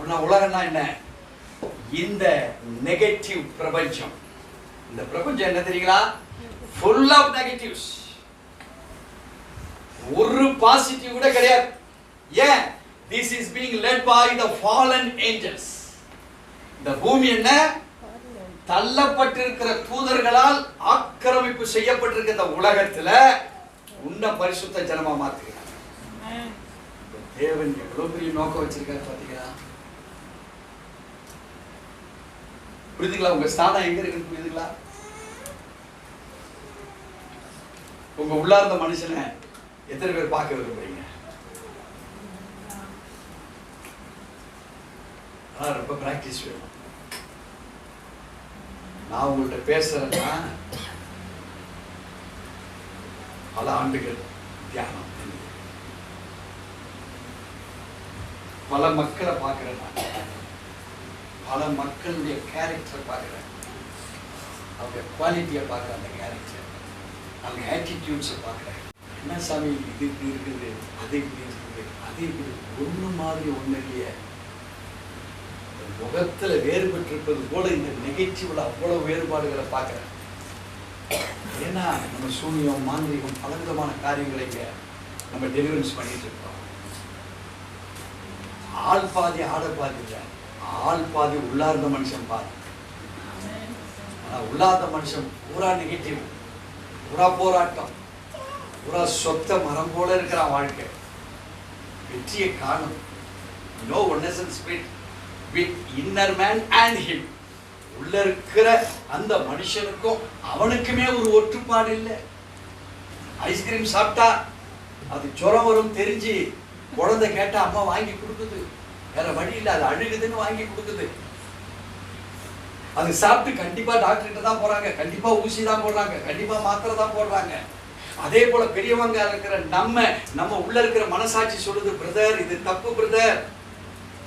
அப்படின்னா உலகம்னா என்ன? இந்த நெகட்டிவ் பிரபஞ்சம். இந்த பிரபஞ்சம் என்ன தெரியுங்களா? full of negatives. ஒரு பாசிட்டிவ் கூட கிடையாது. ஏன்? this is being led by the fallen angels. இந்த பூமி என்ன? தள்ளப்பட்டிருக்கிற தூதர்களால் ஆக்கிரமிப்பு செய்யப்பட்டிருக்கிற இந்த உலகத்துல உன்ன பரிசுத்த ஜனமா மாத்துகிறார். தேவன் எவ்வளவு பெரிய நோக்கம் வச்சிருக்காரு பாத்தீங்களா? புரியுதுங்களா? உங்க ஸ்தானம் எங்க இருக்குன்னு புரியுதுங்களா? உங்க உள்ளார்ந்த மனுஷனை எத்தனை பேர் பார்க்க விரும்புறீங்க? ரொம்ப பிராக்டிஸ் வேணும். நான் உங்கள்கிட்ட பேசுறேன்னா பல ஆண்டுகள் தியானம், பல மக்களை பார்க்கிறேன், பல மக்களுடைய கேரக்டரை பார்க்கிறேன், அவங்க குவாலிட்டியை பார்க்கிறேன், அந்த கேரக்டர், அவங்க ஆட்டிடியூட்ஸை பார்க்கிறேன். என்ன சாமி இது இப்படி இருக்குது, அது இப்படி இருக்குது, அது இப்படி ஒன்று மாதிரி ஒன்று இல்லையே, முகத்துல வேறுபட்டிருப்பது போல இந்த நெகட்டிவ்ல அவ்வளவு வேறுபாடுகளை பார்க்கிறேன். ஏன்னா நம்ம சூனியம், மாந்திரிகம், பலவிதமான காரியங்களை நம்ம டெலிவரன்ஸ் பண்ணிட்டு இருக்கோம். ஆள் பாதி ஆட பாதி இல்லை, ஆள் பாதி உள்ளார்ந்த மனுஷன் பாதி. ஆனா உள்ளார்ந்த மனுஷன் பூரா நெகட்டிவ், பூரா போராட்டம், பூரா சொத்த மரம் போல இருக்கிறான் வாழ்க்கை. வெற்றியை காணும். No oneness in spirit with inner man and him. உள்ள இருக்கிற அந்த மனுஷனுக்கும் அவனுக்குமே ஒரு ஒற்றுப்பாடு இல்லை. ஐஸ்கிரீம் சாப்பிட்டா அது ஜுரம் வரும் தெரிஞ்சு குழந்தை கேட்டா அம்மா வாங்கி கொடுக்குது, வேற வழி இல்லை, அது அழுகுதுன்னு வாங்கி கொடுக்குது. அது சாப்பிட்டு கண்டிப்பா டாக்டர்கிட்ட தான் போறாங்க, கண்டிப்பா ஊசி தான் போடுறாங்க, கண்டிப்பா மாத்திரை தான் போடுறாங்க. அதே போல பெரியவங்க இருக்கிற நம்ம உள்ள இருக்கிற மனசாட்சி சொல்லுது, பிரதர் இது தப்பு, பிரதர்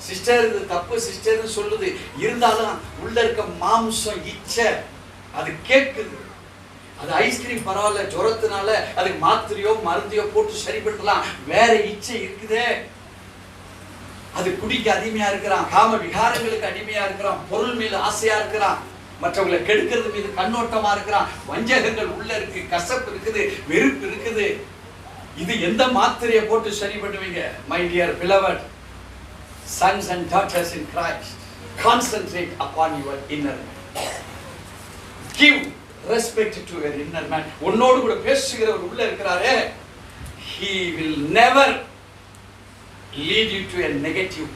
சிஸ்டர் இது தப்பு சிஸ்டர்னு சொல்லுது. இருந்தாலும் உள்ள இருக்க மாம்சம் இச்சை அது கேட்குது. அது ஐஸ்கிரீம் பரவாயில்ல, ஜுரத்தினால அதுக்கு மாத்திரையோ மருந்தையோ போட்டு சரி பண்ணலாம், வேற இச்சை இருக்குதே. அது குடிக்க அடிமையா இருக்கிறான், காம விகாரங்களுக்கு அடிமையா இருக்கிறான், பொருள் மீது ஆசையா இருக்கிறான், மற்றவங்களை கெடுக்கிறது மீது கண்ணோட்டமா இருக்கிறான், வஞ்சகங்கள் உள்ள இருக்கு, கசப்பு இருக்குது, வெறுப்பு இருக்குது. இது எந்த மாத்திரையை போட்டு சரி பண்ணுவீங்க? My dear beloved sons and daughters in Christ, concentrate upon your inner man. Give respect to your inner man. உன்னோடு கூட பேசுகிறவர் உள்ள இருக்கிறாரே, he will never lead you to a negative